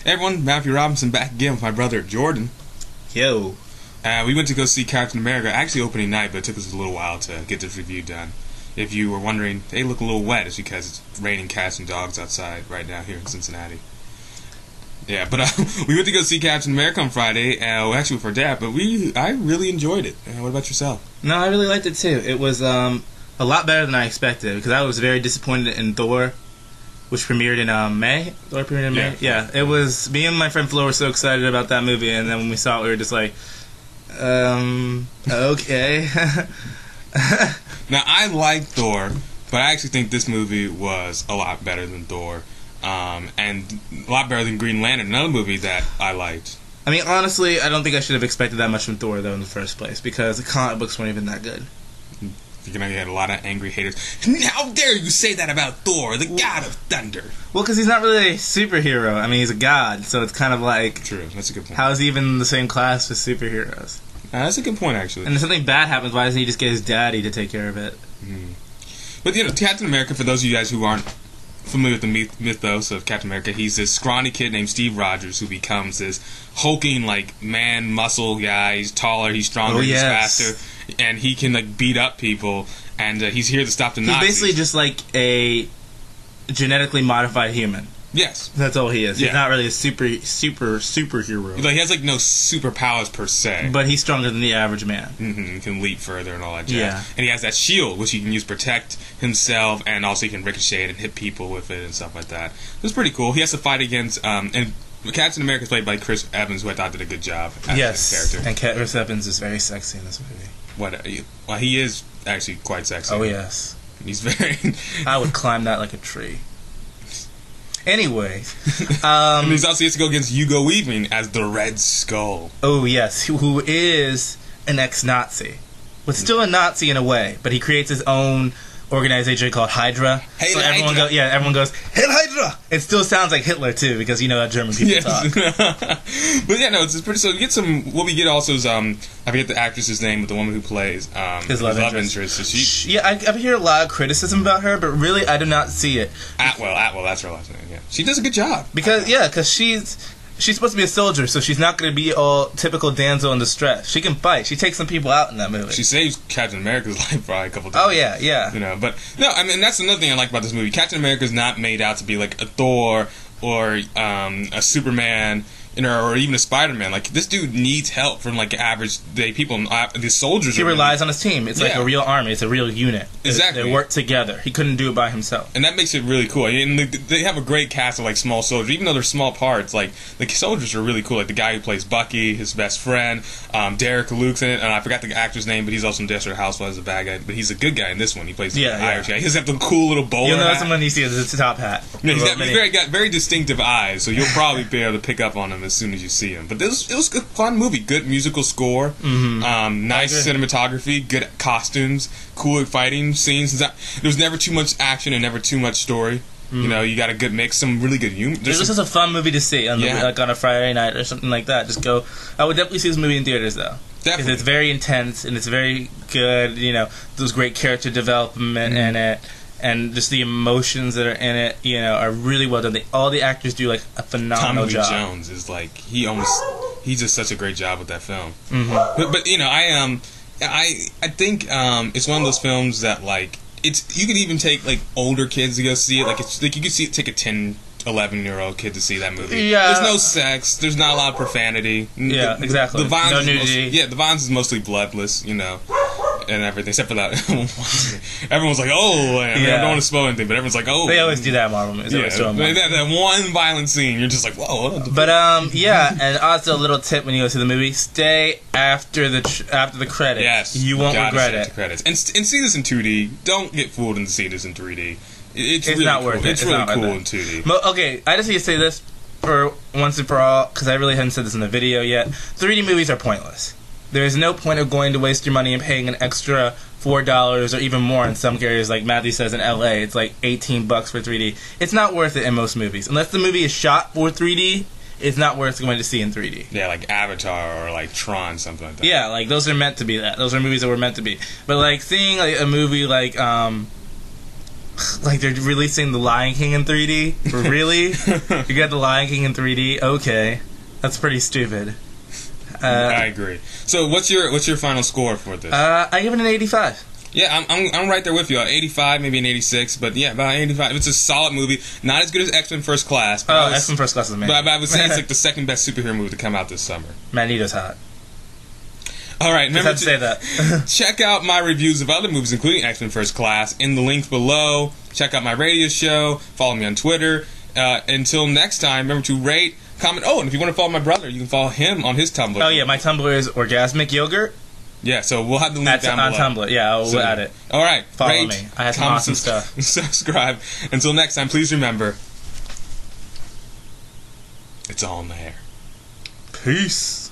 Hey everyone, Matthew Robinson back again with my brother Jordan. Yo. We went to go see Captain America, actually opening night, but it took us a little while to get this review done. If you were wondering, they look a little wet, it's because it's raining cats and dogs outside right now here in Cincinnati. Yeah, but we went to go see Captain America on Friday, actually with our dad, but I really enjoyed it. What about yourself? No, I really liked it too. It was a lot better than I expected, because I was very disappointed in Thor, which premiered in May. Thor premiered in May? Yeah. It was, me and my friend Flo were so excited about that movie, and then when we saw it, we were just like, okay. Now, I like Thor, but I actually think this movie was a lot better than Thor, and a lot better than Green Lantern, another movie that I liked. I mean, honestly, I don't think I should have expected that much from Thor, though, in the first place, because the comic books weren't even that good. You're gonna get a lot of angry haters. How dare you say that about Thor, the god of thunder? Well, because he's not really a superhero. I mean, he's a god, so it's kind of like... True, that's a good point. How is he even in the same class with superheroes? That's a good point, actually. And if something bad happens, why doesn't he just get his daddy to take care of it? But, Captain America, for those of you guys who aren't familiar with the mythos of Captain America, he's this scrawny kid named Steve Rogers who becomes this hulking, man, muscle guy. He's taller, he's stronger, he's faster, and he can, beat up people, and he's here to stop the Nazis. He's basically just like a genetically modified human. Yes. That's all he is. Yeah. He's not really a superhero. He has, no superpowers per se. But he's stronger than the average man. He can leap further and all that jazz. Yeah. And he has that shield, which he can use to protect himself, and also he can ricochet it and hit people with it and stuff like that. It's pretty cool. He has to fight against... and Captain America is played by Chris Evans, who I thought did a good job as his character. And Chris Evans is very sexy in this movie. Well, he is actually quite sexy. Oh, yes. He's very... I would climb that like a tree. Anyway, and he's also has to go against Hugo Weaving as the Red Skull. Oh yes, who is an ex-Nazi, but still a Nazi in a way. But he creates his own organization called Hydra. Hey, so Hydra. everyone goes, "Hail Hydra!" It still sounds like Hitler too, because you know how German people talk. But yeah, no, it's pretty. So we get some. What we get also is I forget the actress's name, but the woman who plays his love interest. So I hear a lot of criticism about her, but really I do not see it. Atwell, that's her last name. Yeah, she does a good job. Because she's supposed to be a soldier, so she's not going to be all typical damsel in distress. She can fight. She takes some people out in that movie. She saves Captain America's life probably a couple times. Oh yeah. But no, I mean that's another thing I like about this movie. Captain America's not made out to be like a Thor or a Superman, or even a Spider-Man. This dude needs help from average day people. The soldiers. He relies on his team. It's like a real army. It's a real unit. Exactly. They work together. He couldn't do it by himself. And that makes it really cool. And they have a great cast of small soldiers, even though they're small parts. The soldiers are really cool. The guy who plays Bucky, his best friend, Derek Luke's in it, and I forgot the actor's name, but he's also in Desperate Housewives, a bad guy. But he's a good guy in this one. He plays the Irish guy. He has the cool little bowler. You'll know hat. someone you see as a top hat. Yeah, he's got very distinctive eyes, so you'll probably be able to pick up on him as soon as you see him. But it was a fun movie. Good musical score, nice cinematography, good costumes, cool fighting scenes. There was never too much action and never too much story. You got a good mix, some really good humor. This is a fun movie to see on on a Friday night or something like that. Just go. I would definitely see this movie in theaters though. Definitely. Because it's very intense and it's very good. Those great character development in it. And just the emotions that are in it, are really well done. All the actors do a phenomenal job. Tommy Lee Jones is he does such a great job with that film. But I think it's one of those films that you could even take older kids to go see it. You could take a 10, 11-year-old kid to see that movie. Yeah. There's no sex. There's not a lot of profanity. Yeah, exactly. The violence no nudity. the violence is mostly bloodless. And everything, except for that. Everyone's like, "Oh, I don't want to spoil anything," but everyone's like, "Oh." They always do that in Marvel movies. That one violent scene, you're just like, "Whoa." But and also a little tip when you go see the movie: stay after the credits. Yes, you won't regret it. Credits. And see this in 2D. Don't get fooled into seeing this in 3D. It's really not cool. worth it. It's really cool in 2D. Okay, I just need to say this for once and for all because I really haven't said this in the video yet. 3D movies are pointless. There is no point of going to waste your money and paying an extra $4 or even more in some areas, like Matthew says in LA. It's like $18 for 3D. It's not worth it in most movies. Unless the movie is shot for 3D, it's not worth going to see in 3D. Yeah, like Avatar or Tron, something like that. Yeah, those are meant to be that. Those are movies that were meant to be. But seeing a movie Like, they're releasing The Lion King in 3D? Really? You got The Lion King in 3D? Okay. That's pretty stupid. I agree. So, what's your final score for this? I give it an 85. Yeah, I'm right there with you. 85, maybe an 86, but yeah, about 85. It's a solid movie. Not as good as X-Men First Class. But X-Men First Class is amazing. But I would say it's like the second best superhero movie to come out this summer. Magneto's hot. All right, remember to say that. Check out my reviews of other movies, including X-Men First Class, in the link below. Check out my radio show. Follow me on Twitter. Until next time, remember to rate, comment. Oh, and if you want to follow my brother, you can follow him on his Tumblr. Oh yeah, my Tumblr is Orgasmic Yogurt. Yeah, so we'll have the link down below. On Tumblr, yeah, I'll add it. All right, follow me. I have some awesome stuff. Subscribe. Until next time, please remember, it's all in the hair. Peace.